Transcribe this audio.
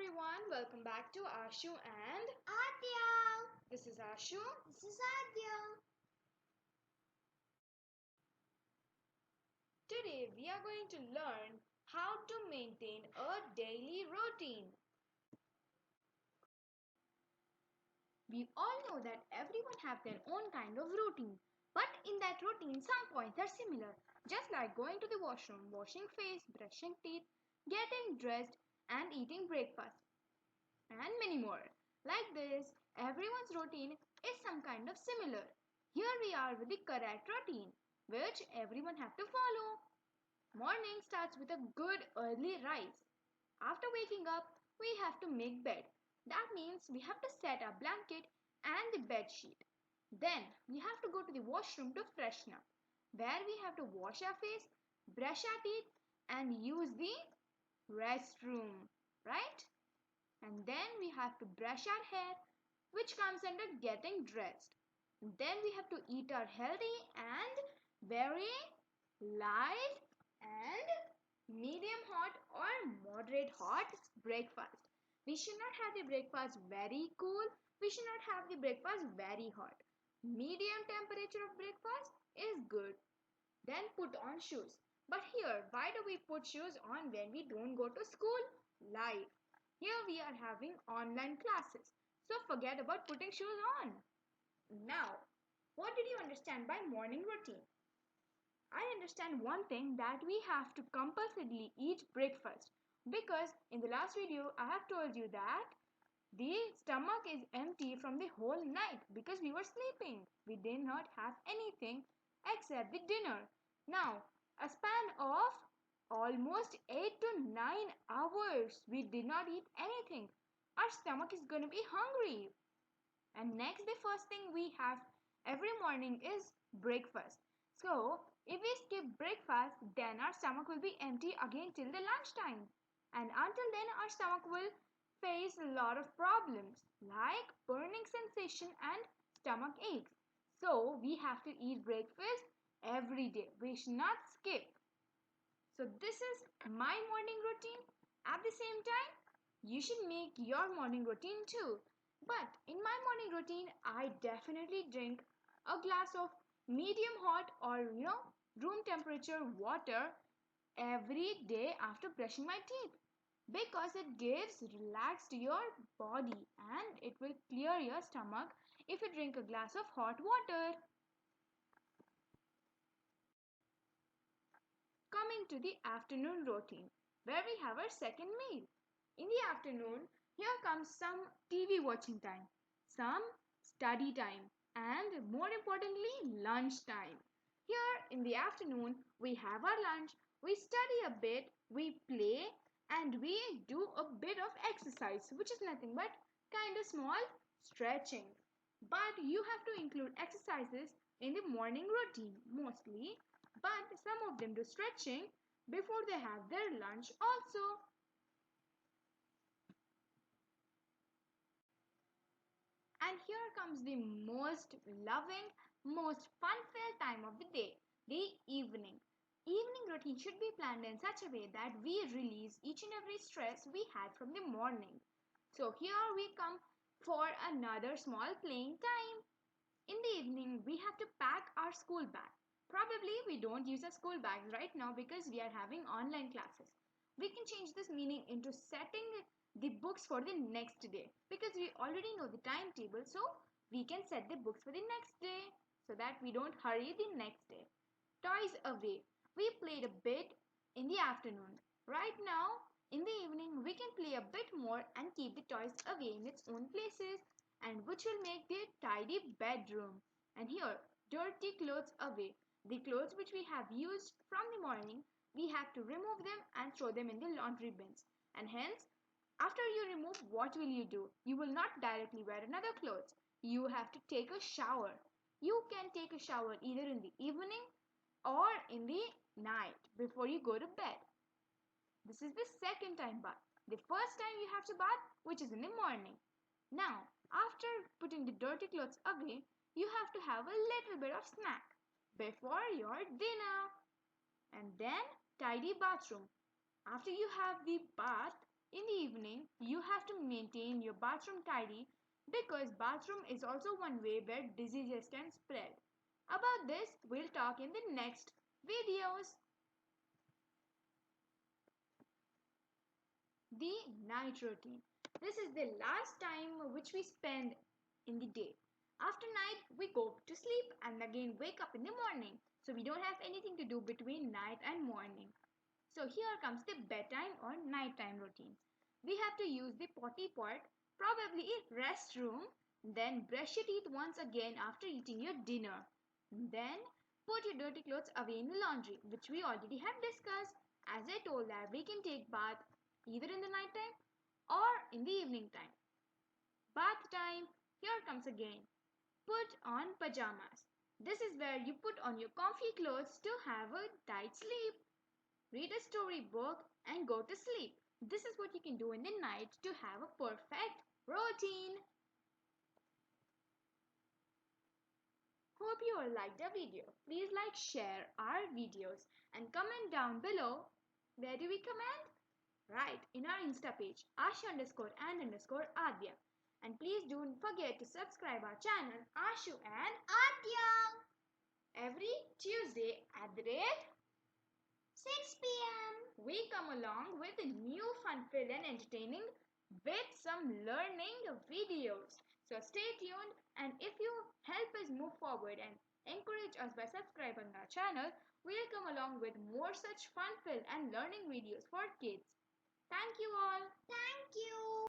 everyone, welcome back to Aashu and Aadya. this is Aashu. This is Aadya. Today we are going to learn how to maintain a daily routine. We all know that everyone have their own kind of routine, but in that routine some points are similar, just like going to the washroom, washing face, brushing teeth, getting dressed and eating breakfast, and many more. Like this, everyone's routine is some kind of similar. Here we are with the correct routine, which everyone have to follow. Morning starts with a good early rise. After waking up, we have to make bed. That means we have to set our blanket and the bed sheet. Then we have to go to the washroom to freshen up, where we have to wash our face, brush our teeth and use the restroom, right? And then we have to brush our hair, which comes under getting dressed. Then we have to eat our healthy and very light and medium hot or moderate hot breakfast. We should not have the breakfast very cool. We should not have the breakfast very hot. Medium temperature of breakfast is good. Then put on shoes. But here, why do we put shoes on when we don't go to school? Live. Here we are having online classes. So forget about putting shoes on. Now, what did you understand by morning routine? I understand one thing, that we have to compulsorily eat breakfast, because in the last video I have told you that the stomach is empty from the whole night because we were sleeping. We did not have anything except the dinner. Now, a span of almost 8 to 9 hours we did not eat anything. Our stomach is going to be hungry. And next, the first thing we have every morning is breakfast. So, if we skip breakfast, then our stomach will be empty again till the lunchtime. And until then, our stomach will face a lot of problems like burning sensation and stomach aches. So, we have to eat breakfast every day. We should not skip. So, this is my morning routine. At the same time, you should make your morning routine too. But in my morning routine, I definitely drink a glass of medium hot or room temperature water every day after brushing my teeth, because it gives relax to your body and it will clear your stomach if you drink a glass of hot water. Coming to the afternoon routine, where we have our second meal. In the afternoon, here comes some TV watching time, some study time, and more importantly, lunch time. Here in the afternoon, we have our lunch, we study a bit, we play, and we do a bit of exercise, which is nothing but kind of small stretching. But you have to include exercises in the morning routine mostly, but some of them do stretching before they have their lunch also. And here comes the most loving, most fun-filled time of the day, the evening. Evening routine should be planned in such a way that we release each and every stress we had from the morning. So here we come for another small playing time. In the evening, we have to pack our school bag. Probably we don't use our school bags right now because we are having online classes. We can change this meaning into setting the books for the next day, because we already know the timetable, so we can set the books for the next day so that we don't hurry the next day. Toys away. We played a bit in the afternoon. Right now, in the evening, we can play a bit more and keep the toys away in its own places, and which will make the tidy bedroom. And here, dirty clothes away. The clothes which we have used from the morning, we have to remove them and throw them in the laundry bins. And hence, after you remove, what will you do? You will not directly wear another clothes. You have to take a shower. You can take a shower either in the evening or in the night before you go to bed. This is the second time bath. The first time you have to bath, which is in the morning. Now, after putting the dirty clothes away, you have to have a little bit of snack before your dinner. And then tidy bathroom. After you have the bath, In the evening, you have to maintain your bathroom tidy because bathroom is also one way where diseases can spread. About this, we'll talk in the next videos. The night routine. This is the last time which we spend in the day. After night, we go to sleep and again wake up in the morning. So we don't have anything to do between night and morning. So here comes the bedtime or nighttime routine. We have to use the potty pot, probably a restroom, then brush your teeth once again after eating your dinner. Then put your dirty clothes away in the laundry, which we already have discussed. As I told that we can take bath either in the night time or in the evening time. Bath time, here comes again. Put on pajamas. This is where you put on your comfy clothes to have a tight sleep. Read a storybook and go to sleep. This is what you can do in the night to have a perfect routine. Hope you all liked the video. Please like, share our videos and comment down below. Where do we comment? Right, in our Insta page, Aashu_and_Aadya. And please don't forget to subscribe our channel, Aashu and Aadya. every Tuesday at the rate 6 p.m. we come along with a new fun-filled and entertaining with some learning videos. So stay tuned, and if you help us move forward and encourage us by subscribing our channel, we'll come along with more such fun-filled and learning videos for kids. Thank you all. Thank you.